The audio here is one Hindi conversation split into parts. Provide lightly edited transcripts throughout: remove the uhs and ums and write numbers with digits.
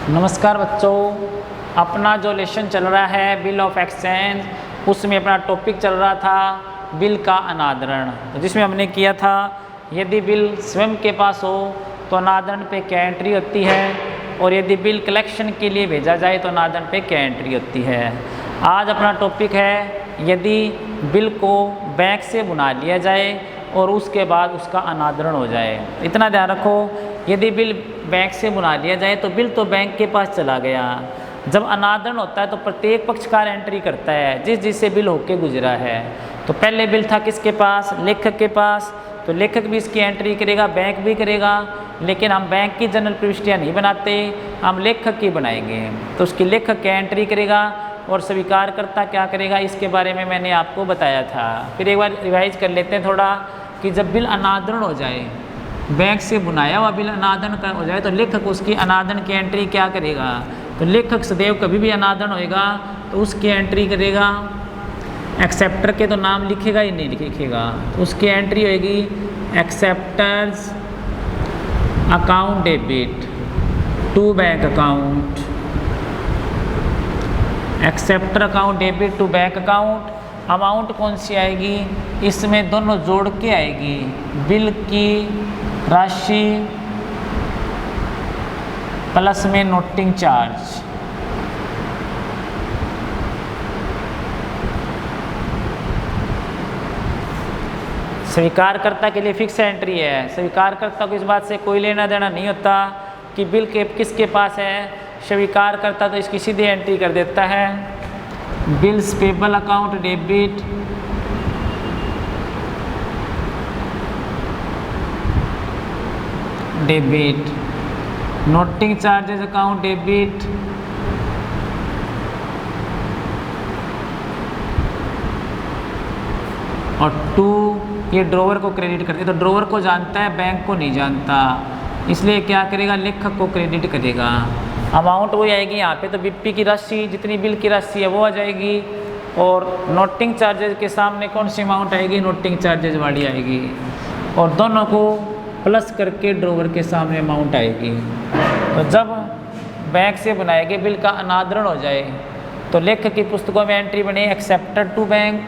नमस्कार बच्चों, अपना जो लेसन चल रहा है बिल ऑफ एक्सचेंज, उसमें अपना टॉपिक चल रहा था बिल का अनादरण। तो जिसमें हमने किया था यदि बिल स्वयं के पास हो तो अनादरण पे क्या एंट्री होती है, और यदि बिल कलेक्शन के लिए भेजा जाए तो अनादरण पे क्या एंट्री होती है। आज अपना टॉपिक है यदि बिल को बैंक से बुना लिया जाए और उसके बाद उसका अनादरण हो जाए। इतना ध्यान रखो, यदि बिल बैंक से बुना लिया जाए तो बिल तो बैंक के पास चला गया। जब अनादरण होता है तो प्रत्येक पक्षकार एंट्री करता है जिससे बिल होके गुजरा है। तो पहले बिल था किसके पास? लेखक के पास। तो लेखक भी इसकी एंट्री करेगा, बैंक भी करेगा, लेकिन हम बैंक की जनरल प्रविष्टियाँ नहीं बनाते, हम लेखक की बनाएंगे। तो उसकी लेखक क्या एंट्री करेगा और स्वीकारकर्ता क्या करेगा, इसके बारे में मैंने आपको बताया था। फिर एक बार रिवाइज कर लेते हैं थोड़ा कि जब बिल अनादरण हो जाए, बैंक से बुनाया हुआ बिल अनादरण हो जाए तो लेखक उसकी अनादरण की एंट्री क्या करेगा। तो लेखक सदैव कभी भी अनादरण होएगा तो उसकी एंट्री करेगा, एक्सेप्टर के तो नाम लिखेगा ही नहीं लिखेगा, तो उसकी एंट्री होएगी acceptor's account debit to bank account, acceptor account debit to bank account. Amount कौन सी आएगी? इसमें दोनों जोड़ के आएगी, बिल की राशि प्लस में नोटिंग चार्ज। स्वीकारकर्ता के लिए फिक्स एंट्री है। स्वीकारकर्ता को इस बात से कोई लेना देना नहीं होता कि बिल के किसके पास है। स्वीकारकर्ता तो इसकी सीधी एंट्री कर देता है, bills payable account debit debit, noting charges account debit, और टू ये ड्रॉवर को क्रेडिट करते। तो ड्रॉवर को जानता है, बैंक को नहीं जानता, इसलिए क्या करेगा, लेखक को क्रेडिट करेगा। अमाउंट वही आएगी यहाँ पे, तो बीपी की राशि जितनी बिल की राशि है वो आ जाएगी, और नोटिंग चार्जेस के सामने कौन सी अमाउंट आएगी, नोटिंग चार्जेस वाली आएगी, और दोनों को प्लस करके ड्रॉवर के सामने अमाउंट आएगी। तो जब बैंक से बनाए बिल का अनादरण हो जाए तो लेखक की पुस्तकों में एंट्री बने एक्सेप्टर टू बैंक,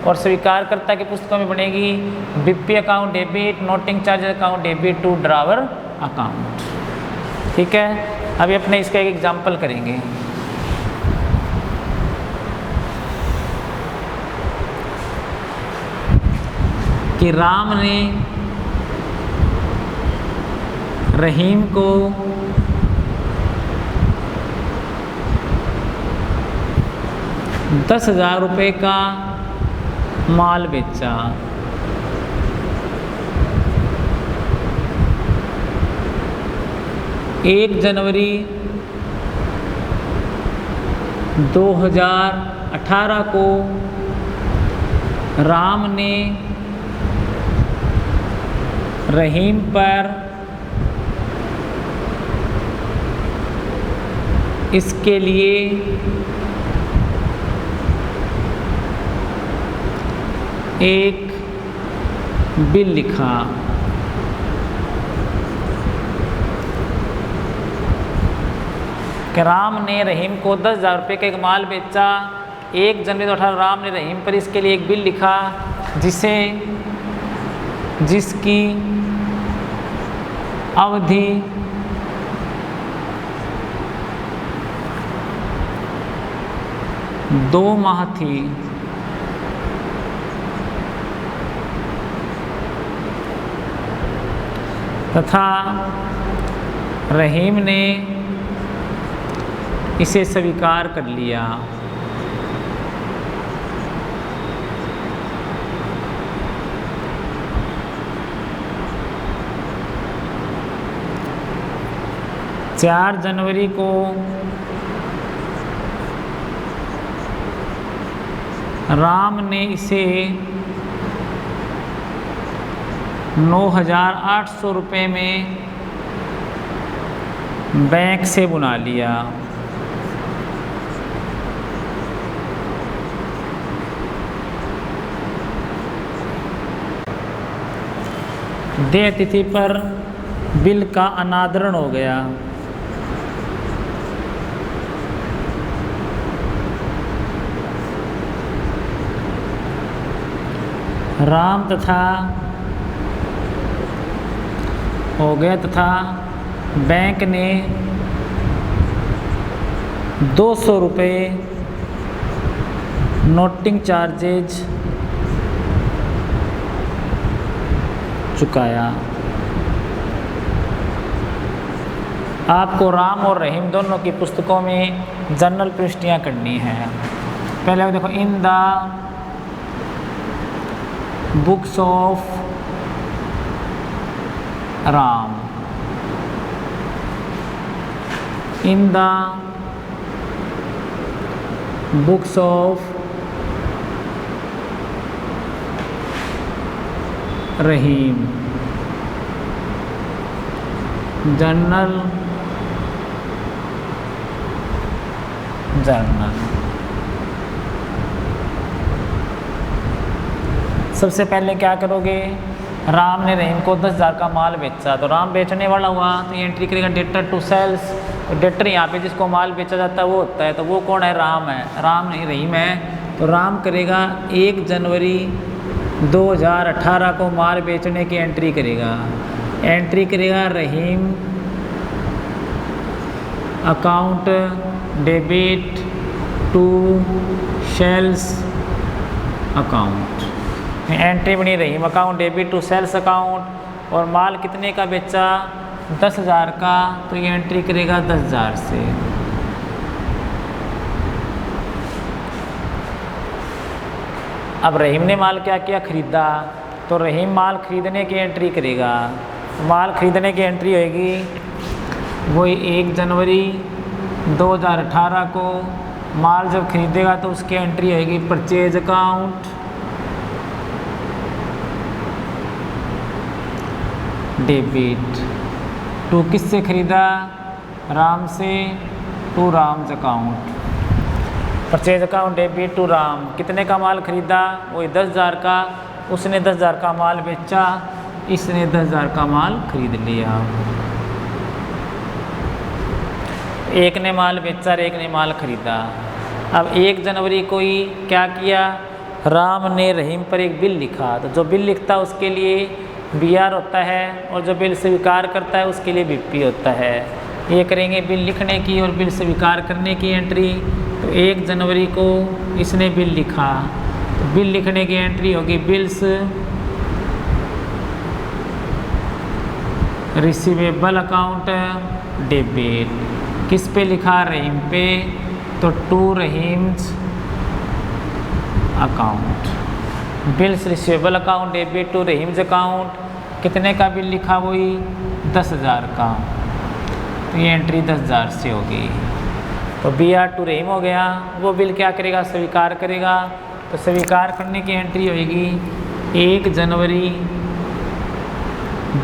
और स्वीकारकर्ता की पुस्तकों में बनेगी BP account debit, noting charges account debit to drawer account. ठीक है, अभी अपने इसका एक एग्जाम्पल करेंगे। कि राम ने रहीम को 10,000 रुपये का माल बेचा। एक जनवरी 2018 को राम ने रहीम पर इसके लिए एक बिल लिखा। कि राम ने रहीम को 10,000 रुपये का एक माल बेचा। 1 जनवरी 2018 राम ने रहीम पर इसके लिए एक बिल लिखा जिसकी अवधि 2 माह थी। तथा रहीम ने इसे स्वीकार कर लिया। चार जनवरी को राम ने इसे 9,800 रुपये में बैंक से बुना लिया। देय तिथि पर बिल का अनादरण हो गया। राम तथा हो गया तथा बैंक ने 200 रुपये नोटिंग चार्जेज चुकाया। आपको राम और रहीम दोनों की पुस्तकों में जनरल प्रविष्टियाँ करनी है। पहले देखो, in the books of Ram, in the books of Rahim, journal सबसे पहले क्या करोगे, राम ने रहीम को 10,000 का माल बेचा, तो राम बेचने वाला हुआ तो ये एंट्री करेगा डेटर टू सेल्स। डेटर यहाँ पे जिसको माल बेचा जाता है वो होता है, तो वो कौन है, राम है, राम नहीं रहीम है। तो राम करेगा 1 जनवरी 2018 को माल बेचने की एंट्री करेगा। एंट्री करेगा Rahim account debit to sales account. Entry बनी Rahim account debit to sales account, और माल कितने का बेचा, 10,000 का, तो ये एंट्री करेगा 10,000 से। अब रहीम ने माल क्या किया, खरीदा, तो रहीम माल खरीदने की एंट्री करेगा। माल खरीदने की एंट्री होगी वही 1 जनवरी 2018 को। माल जब खरीदेगा तो उसकी एंट्री होगी परचेज अकाउंट डेबिट टू, किससे खरीदा, राम से, to Ram's account. Purchase account debit to Ram, कितने का माल खरीदा, वही 10,000 का, उसने 10,000 का माल बेचा, इसने 10,000 का माल खरीद लिया। एक ने माल बेचा और एक ने माल खरीदा। अब 1 जनवरी को ही क्या किया, राम ने रहीम पर एक बिल लिखा, तो जो बिल लिखता है उसके लिए BR होता है, और जो बिल स्वीकार करता है उसके लिए BP होता है। ये करेंगे बिल लिखने की और बिल स्वीकार करने की एंट्री। तो 1 जनवरी को इसने बिल लिखा, तो बिल लिखने की एंट्री होगी बिल्स रिसीवेबल अकाउंट डेबिट। किस पे लिखा, रहीम पे, तो to Rahim's account. Bills receivable account debit to Rahim's account, कितने का बिल लिखा, वही 10,000 का, तो ये एंट्री 10,000 से होगी। तो BR टू रहीम हो गया। वो बिल क्या करेगा, स्वीकार करेगा, तो स्वीकार करने की एंट्री होगी 1 जनवरी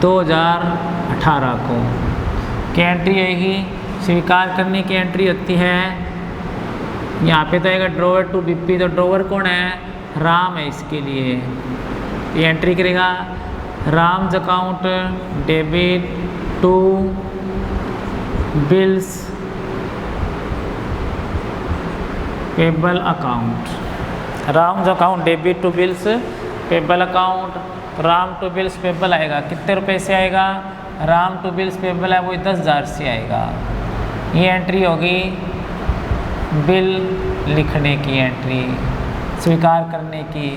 2018 को। क्या एंट्री आएगी, स्वीकार करने की एंट्री होती है, यहाँ पे तो आएगा ड्रॉवर टू BP, तो ड्रॉवर कौन है, राम है, इसके लिए ये एंट्री करेगा Ram's account debit to bills payable account. Ram's account debit to bills payable account, Ram to bills payable आएगा, कितने रुपए से आएगा, राम टू बिल्स पेबल है वही 10,000 से आएगा। ये एंट्री होगी बिल लिखने की एंट्री, स्वीकार करने की।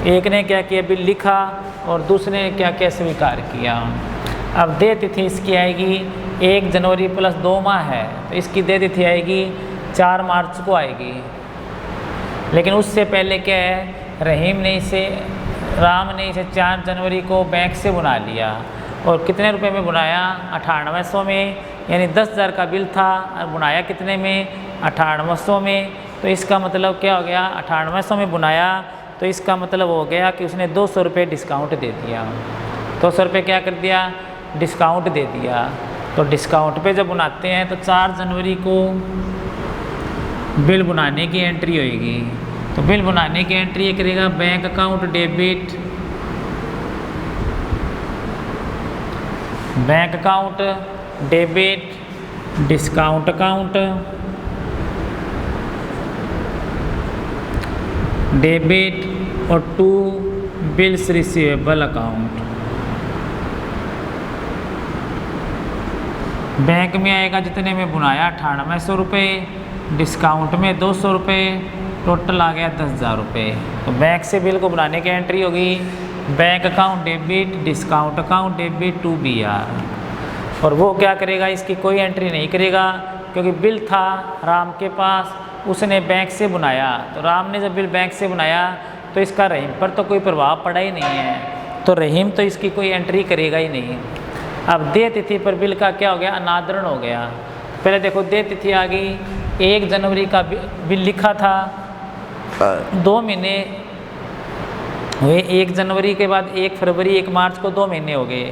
एक ने क्या किया, बिल लिखा, और दूसरे ने क्या किया, स्वीकार किया। अब दे तिथि इसकी आएगी 1 जनवरी प्लस 2 माह है, तो इसकी दे तिथि आएगी 4 मार्च को आएगी। लेकिन उससे पहले क्या है, राम ने इसे 4 जनवरी को बैंक से बुना लिया, और कितने रुपए में बुनाया, 9800 में, यानी 10,000 का बिल था और बुनाया कितने में, 9800 में। तो इसका मतलब क्या हो गया, 9800 में बुनाया, तो इसका मतलब हो गया कि उसने 200 रुपये डिस्काउंट दे दिया। 200 रुपये क्या कर दिया, डिस्काउंट दे दिया। तो डिस्काउंट पे जब बुनाते हैं तो 4 जनवरी को बिल बुनाने की एंट्री होएगी। तो बिल बुनाने की एंट्री ये करेगा bank account debit, bank account debit discount account debit और to bills receivable account. Bank में आएगा जितने में बुनाया 9800 रुपये, डिस्काउंट में 200 रुपये, टोटल आ गया 10,000 रुपये। तो बैंक से बिल को बनाने की एंट्री होगी bank account debit discount account debit to BR। और वो क्या करेगा, इसकी कोई एंट्री नहीं करेगा क्योंकि बिल था राम के पास, उसने बैंक से बुनाया। तो राम ने जब बिल बैंक से बनाया तो इसका रहीम पर तो कोई प्रभाव पड़ा ही नहीं है, तो रहीम तो इसकी कोई एंट्री करेगा ही नहीं। अब देय तिथि पर बिल का क्या हो गया, अनादरण हो गया। पहले देखो देय तिथि आ गई, 1 जनवरी का बिल लिखा था, 2 महीने हुए, 1 जनवरी के बाद 1 फरवरी 1 मार्च को 2 महीने हो गए,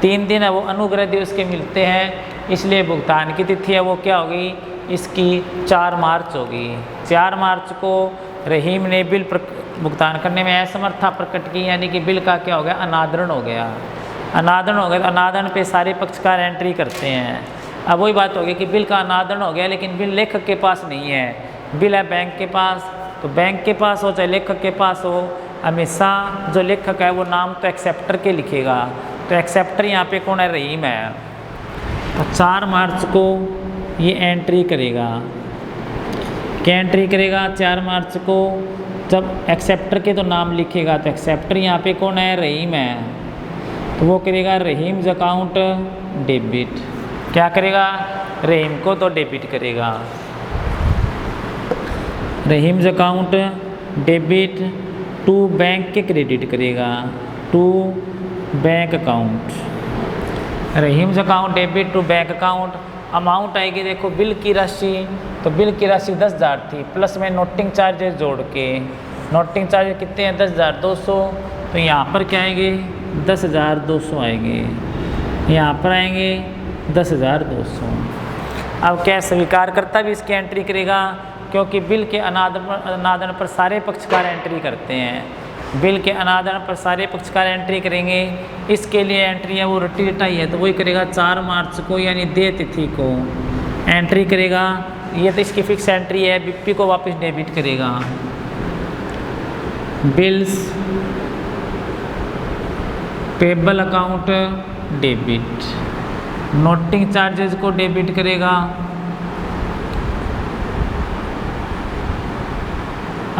3 दिन है वो अनुग्रह दिवस के मिलते हैं, इसलिए भुगतान की तिथि है वो क्या होगी, इसकी 4 मार्च होगी। 4 मार्च को रहीम ने बिल भुगतान करने में असमर्थता प्रकट की, यानी कि बिल का क्या हो गया, अनादरण हो गया। अनादरण हो गया तो अनादरण पे सारे पक्षकार एंट्री करते हैं। अब वही बात हो गई कि बिल का अनादरण हो गया लेकिन बिल लेखक के पास नहीं है, बिल है बैंक के पास। तो बैंक के पास हो चाहे लेखक के पास हो, हमेशा जो लेखक है वो नाम तो एक्सेप्टर के लिखेगा। तो एक्सेप्टर यहाँ पे कौन है, रहीम है। तो 4 मार्च को ये एंट्री करेगा, क्या एंट्री करेगा, 4 मार्च को जब एक्सेप्टर के तो नाम लिखेगा, तो एक्सेप्टर यहाँ पे कौन है, रहीम है। तो वो करेगा रहीम्स अकाउंट डेबिट, क्या करेगा, रहीम को तो डेबिट करेगा, Rahim's account debit to bank के क्रेडिट करेगा, to bank account, Rahim's account debit to bank account. Amount आएगी देखो बिल की राशि, तो बिल की राशि 10,000 थी, प्लस में नोटिंग चार्जेस जोड़ के, नोटिंग चार्जेस कितने हैं, 10,200। तो यहाँ पर क्या आएंगे, 10,200 आएंगे, यहाँ पर आएंगे 10,200। अब क्या स्वीकार करता भी इसकी एंट्री करेगा, क्योंकि बिल के अनादरण पर सारे पक्षकार एंट्री करते हैं, बिल के अनादरण पर सारे पक्षकार एंट्री करेंगे। इसके लिए एंट्री है वो रट्टी रटाई है, तो वही करेगा 4 मार्च को यानी देय तिथि को एंट्री करेगा। ये तो इसकी फिक्स एंट्री है, बीपी को वापस डेबिट करेगा, bills payable account debit, noting charges को डेबिट करेगा,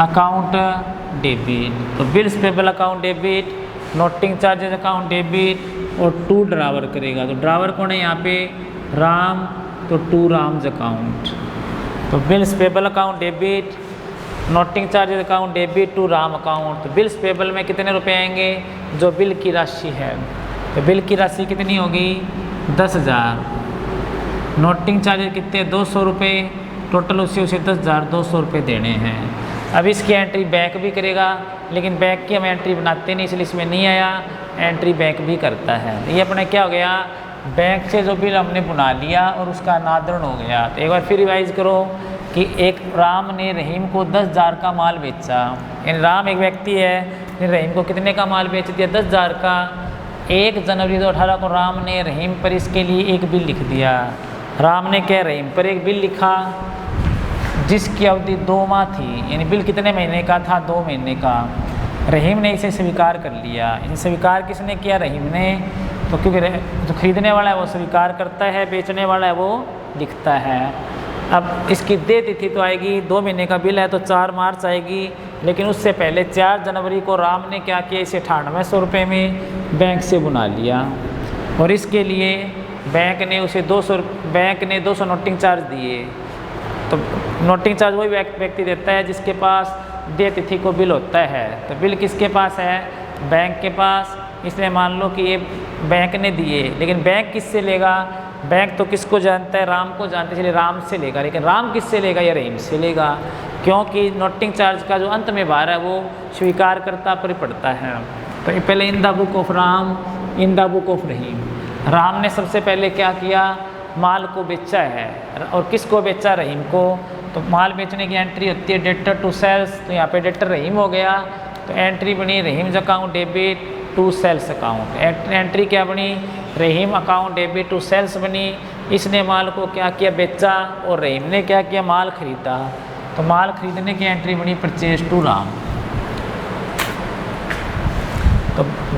अकाउंट डेबिट। तो bills payable account debit, noting charges account debit और टू ड्रावर करेगा। तो ड्रावर कौन है यहाँ पे, राम, तो टू राम्स अकाउंट। तो bills payable account debit, noting charges account debit to Ram account. तो बिल्स पेबल में कितने रुपए आएंगे, जो बिल की राशि है, तो बिल की राशि कितनी होगी, 10,000। नोटिंग चार्जेस कितने, 200 रुपये, टोटल उसे 10,200 रुपये देने हैं। अब इसकी एंट्री बैंक भी करेगा, लेकिन बैंक की हम एंट्री बनाते नहीं इसलिए इसमें नहीं आया, एंट्री बैंक भी करता है। ये अपने क्या हो गया, बैंक से जो बिल हमने बना लिया और उसका अनादरण हो गया। तो एक बार फिर रिवाइज करो कि एक राम ने रहीम को 10,000 का माल बेचा, यानी राम एक व्यक्ति है, रहीम को कितने का माल बेच दिया, 10,000 का। 1 जनवरी 2018 को राम ने रहीम पर इसके लिए एक बिल लिख दिया। राम ने क्या, रहीम पर एक बिल लिखा जिसकी अवधि 2 माह थी, यानी बिल कितने महीने का था, 2 महीने का। रहीम ने इसे स्वीकार कर लिया। इसे स्वीकार किसने किया, रहीम ने। तो क्योंकि जो खरीदने वाला है वो स्वीकार करता है, बेचने वाला है वो लिखता है। अब इसकी देय तिथि तो आएगी, 2 महीने का बिल है तो 4 मार्च आएगी, लेकिन उससे पहले 4 जनवरी को राम ने क्या किया, इसे 9800 रुपये में बैंक से बुना लिया। और इसके लिए बैंक ने उसे 200 नोटिंग चार्ज दिए। तो नोटिंग चार्ज वही व्यक्ति देता है जिसके पास देय तिथि को बिल होता है। तो बिल किसके पास है, बैंक के पास। इसलिए मान लो कि ये बैंक ने दिए, लेकिन बैंक किससे लेगा, बैंक तो किसको जानता है, राम को जानता है, इसलिए राम से लेगा। लेकिन राम किससे लेगा, या रहीम से लेगा, क्योंकि नोटिंग चार्ज का जो अंत में भार है वो स्वीकारकर्ता पर पड़ता है। तो पहले in the book of Ram, in the book of Rahim. Ram ने सबसे पहले क्या किया, माल को बेचा है, और किसको बेचा, रहीम को। तो माल बेचने की एंट्री होती है डेटर टू सेल्स, तो यहाँ पे डेटर रहीम हो गया। तो एंट्री बनी Rahim's account debit to sales account. Entry क्या बनी, Rahim account debit to sales बनी। इसने माल को क्या किया, बेचा, और रहीम ने क्या किया, माल खरीदा। तो माल खरीदने की एंट्री बनी परचेज टू राम।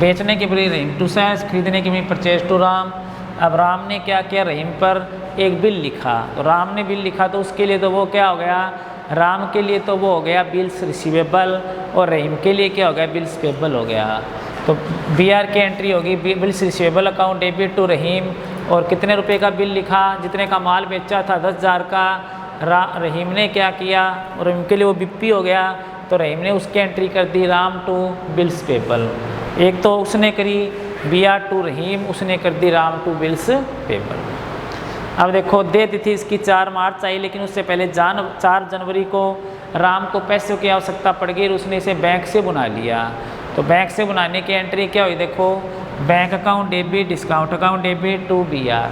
बेचने की बड़ी रहीम टू सेल, खरीदने की परचेज टू राम। अब राम ने क्या किया, रहीम पर एक बिल लिखा। तो राम ने बिल लिखा तो उसके लिए तो वो क्या हो गया, राम के लिए तो वो हो गया बिल्स रिसीवेबल, और रहीम के लिए क्या हो गया, बिल्स पेबल हो गया। तो बी आर की एंट्री होगी bills receivable account debit to Rahim, और कितने रुपए का बिल लिखा, जितने का माल बेचा था 10,000 का, रहीम ने क्या किया, और रहीम के लिए वो बिप्पी हो गया, तो रहीम ने उसकी एंट्री कर दी राम टू बिल्स पेबल। एक तो उसने करी बी आर टू रहीम, उसने कर दी राम टू बिल्स पेबल। अब देखो दे तिथि इसकी 4 मार्च आई, लेकिन उससे पहले 4 जनवरी को राम को पैसों की आवश्यकता पड़ गई और उसने इसे बैंक से बुना लिया। तो बैंक से बुनाने की एंट्री क्या हुई, देखो bank account debit discount account debit to B R,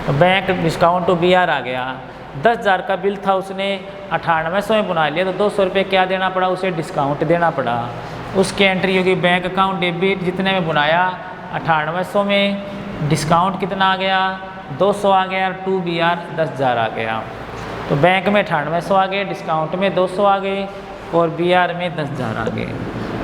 तो bank discount to B R आ गया। 10,000 का बिल था, उसने 9800 में बुना लिया, तो 200 रुपये क्या देना पड़ा, उसे डिस्काउंट देना पड़ा। उसकी एंट्री होगी बैंक अकाउंट डेबिट, जितने में बुनाया 9800 में, डिस्काउंट कितना आ गया, 200 आ गया, टू बी आर 10,000 आ गया। तो बैंक में 9800 आ गए, डिस्काउंट में 200 आ गए, और बी आर में 10,000 आ गए।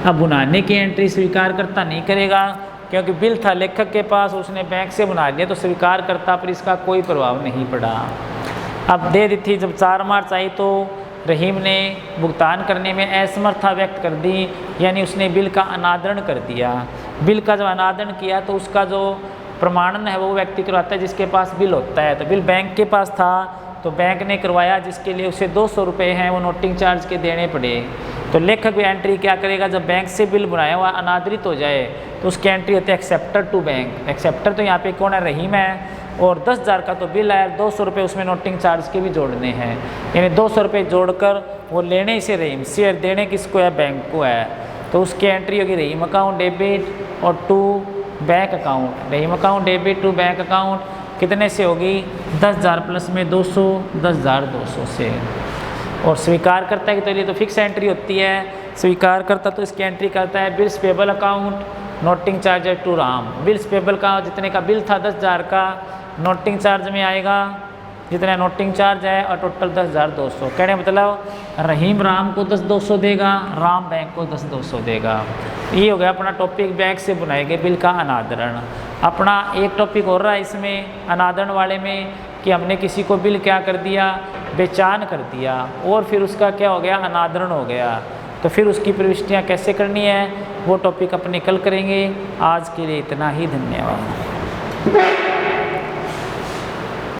अब बुनाने की एंट्री स्वीकार करता नहीं करेगा, क्योंकि बिल था लेखक के पास, उसने बैंक से बुना लिया, तो स्वीकार करता पर इसका कोई प्रभाव नहीं पड़ा। अब दे दी थी, जब 4 मार्च आई तो रहीम ने भुगतान करने में असमर्थता व्यक्त कर दी, यानी उसने बिल का अनादरण कर दिया। बिल का जब अनादरण किया तो उसका जो प्रमाणन है वो व्यक्ति करवाता है जिसके पास बिल होता है। तो बिल बैंक के पास था तो बैंक ने करवाया, जिसके लिए उसे 200 रुपये हैं वो नोटिंग चार्ज के देने पड़े। तो लेखक भी एंट्री क्या करेगा, जब बैंक से बिल बनाया हुआ अनादरित हो जाए तो उसकी एंट्री होती है एक्सेप्टर टू बैंक। एक्सेप्टर तो यहाँ पे कौन है, रहीम है, और 10,000 का तो बिल आया, 200 रुपये उसमें नोटिंग चार्ज के भी जोड़ने हैं, यानी 200 रुपये जोड़कर वो लेने से रहीम, शेयर देने किसको है, बैंक को है। तो उसकी एंट्री होगी रहीम अकाउंट डेबिट और to bank account, Rahim account debit to bank account, कितने से होगी, 10,000 प्लस में 200, 10,200 से। और स्वीकार करता है कि तो ये तो फिक्स एंट्री होती है, स्वीकार करता तो इसकी एंट्री करता है bills payable account, noting charge to Ram. Bills payable का जितने का बिल था 10,000 का, नोटिंग चार्ज में आएगा जितना नोटिंग चार्ज है, और टोटल 10,200। कहने मतलब रहीम राम को 10,200 देगा, राम बैंक को 10,200 देगा। ये हो गया अपना टॉपिक, बैंक से बुनाए गए बिल का अनादरण। अपना एक टॉपिक हो रहा है इसमें अनादरण वाले में कि हमने किसी को बिल क्या कर दिया, बेचान कर दिया, और फिर उसका क्या हो गया, अनादरण हो गया। तो फिर उसकी प्रविष्टियाँ कैसे करनी है वो टॉपिक अपने कल करेंगे। आज के लिए इतना ही, धन्यवाद।